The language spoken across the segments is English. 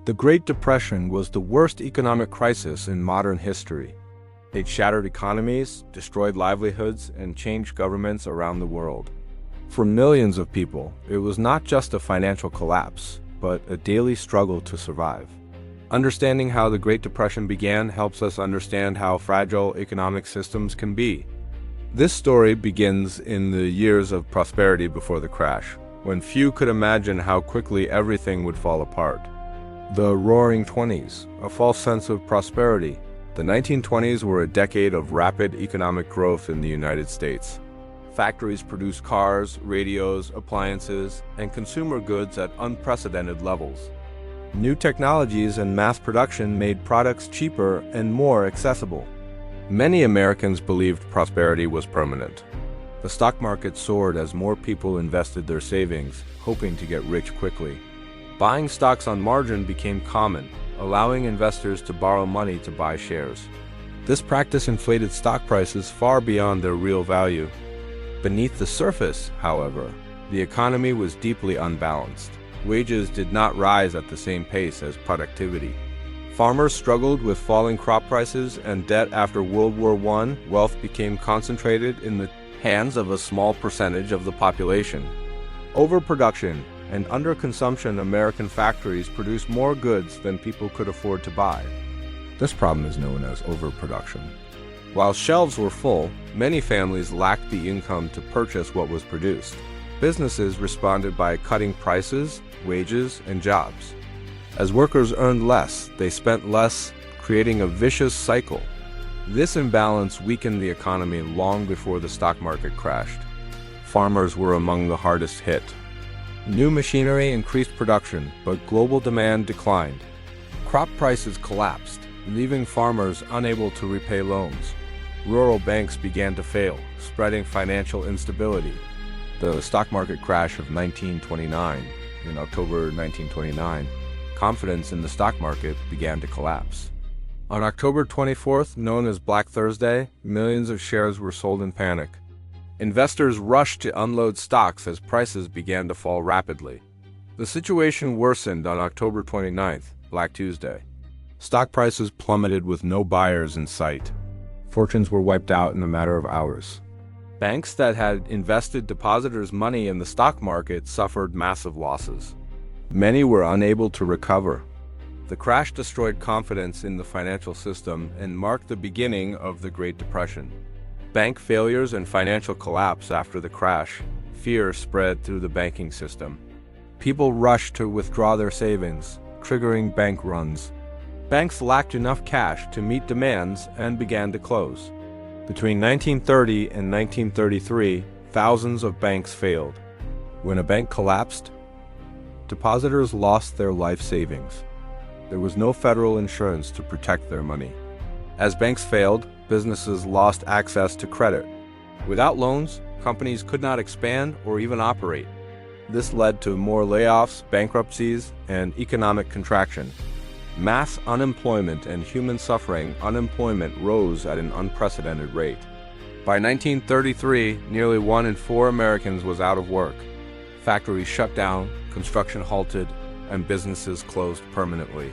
The Great Depression was the worst economic crisis in modern history. It shattered economies, destroyed livelihoods, and changed governments around the world. For millions of people, it was not just a financial collapse, but a daily struggle to survive. Understanding how the Great Depression began helps us understand how fragile economic systems can be. This story begins in the years of prosperity before the crash, when few could imagine how quickly everything would fall apart. The Roaring Twenties, a false sense of prosperity. The 1920s were a decade of rapid economic growth in the United States. Factories produced cars, radios, appliances, and consumer goods at unprecedented levels. New technologies and mass production made products cheaper and more accessible. Many Americans believed prosperity was permanent. The stock market soared as more people invested their savings, hoping to get rich quickly. Buying stocks on margin became common, allowing investors to borrow money to buy shares. This practice inflated stock prices far beyond their real value. Beneath the surface, however, the economy was deeply unbalanced. Wages did not rise at the same pace as productivity. Farmers struggled with falling crop prices and debt after World War I. Wealth became concentrated in the hands of a small percentage of the population. Overproduction and underconsumption. American factories produced more goods than people could afford to buy. This problem is known as overproduction. While shelves were full, many families lacked the income to purchase what was produced. Businesses responded by cutting prices, wages, and jobs. As workers earned less, they spent less, creating a vicious cycle. This imbalance weakened the economy long before the stock market crashed. Farmers were among the hardest hit. New machinery increased production, but global demand declined. Crop prices collapsed, leaving farmers unable to repay loans. Rural banks began to fail, spreading financial instability. The stock market crash of 1929, in October 1929, confidence in the stock market began to collapse. On October 24th, known as Black Thursday, millions of shares were sold in panic. Investors rushed to unload stocks as prices began to fall rapidly. The situation worsened on October 29th, Black Tuesday. Stock prices plummeted with no buyers in sight. Fortunes were wiped out in a matter of hours. Banks that had invested depositors' money in the stock market suffered massive losses. Many were unable to recover. The crash destroyed confidence in the financial system and marked the beginning of the Great Depression. Bank failures and financial collapse. After the crash, fear spread through the banking system. People rushed to withdraw their savings, triggering bank runs. Banks lacked enough cash to meet demands and began to close. Between 1930 and 1933, thousands of banks failed. When a bank collapsed, depositors lost their life savings. There was no federal insurance to protect their money. As banks failed, businesses lost access to credit. Without loans, companies could not expand or even operate. This led to more layoffs, bankruptcies, and economic contraction. Mass unemployment and human suffering. Unemployment rose at an unprecedented rate. By 1933, nearly 1 in 4 Americans was out of work. Factories shut down, construction halted, and businesses closed permanently.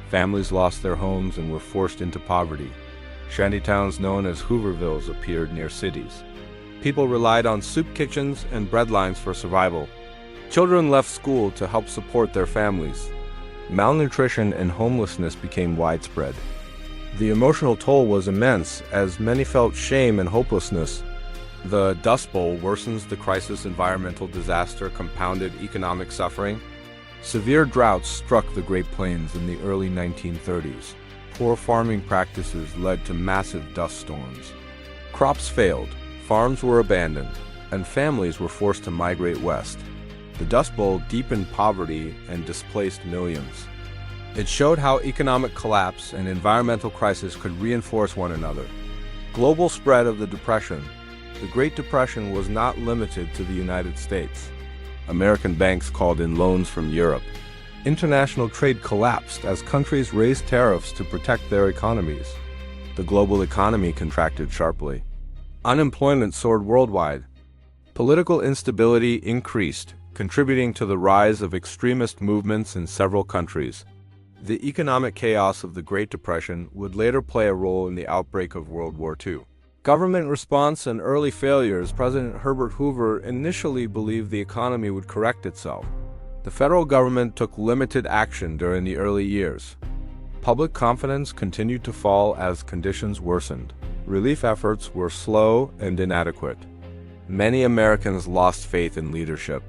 Families lost their homes and were forced into poverty. Shantytowns known as Hoovervilles appeared near cities. People relied on soup kitchens and bread lines for survival. Children left school to help support their families. Malnutrition and homelessness became widespread. The emotional toll was immense, as many felt shame and hopelessness. The Dust Bowl worsens the crisis. Environmental disaster compounded economic suffering. Severe droughts struck the Great Plains in the early 1930s. Poor farming practices led to massive dust storms. Crops failed, farms were abandoned, and families were forced to migrate west. The Dust Bowl deepened poverty and displaced millions. It showed how economic collapse and environmental crisis could reinforce one another. Global spread of the Depression. The Great Depression was not limited to the United States. American banks called in loans from Europe. International trade collapsed as countries raised tariffs to protect their economies. The global economy contracted sharply. Unemployment soared worldwide. Political instability increased, contributing to the rise of extremist movements in several countries. The economic chaos of the Great Depression would later play a role in the outbreak of World War II. Government response and early failures. President Herbert Hoover initially believed the economy would correct itself. The federal government took limited action during the early years. Public confidence continued to fall as conditions worsened. Relief efforts were slow and inadequate. Many Americans lost faith in leadership.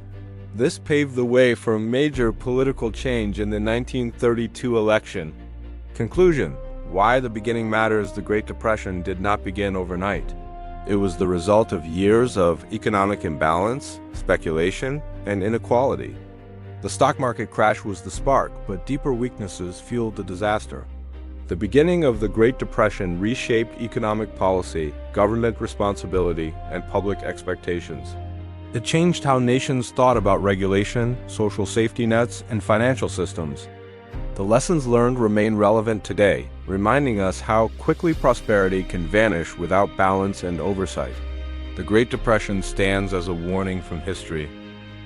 This paved the way for major political change in the 1932 election. Conclusion: why the beginning matters. The Great Depression did not begin overnight. It was the result of years of economic imbalance, speculation, and inequality. The stock market crash was the spark, but deeper weaknesses fueled the disaster. The beginning of the Great Depression reshaped economic policy, government responsibility, and public expectations. It changed how nations thought about regulation, social safety nets, and financial systems. The lessons learned remain relevant today, reminding us how quickly prosperity can vanish without balance and oversight. The Great Depression stands as a warning from history.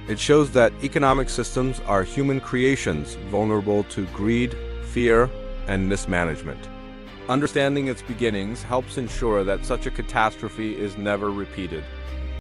It shows that economic systems are human creations vulnerable to greed, fear, and mismanagement. Understanding its beginnings helps ensure that such a catastrophe is never repeated.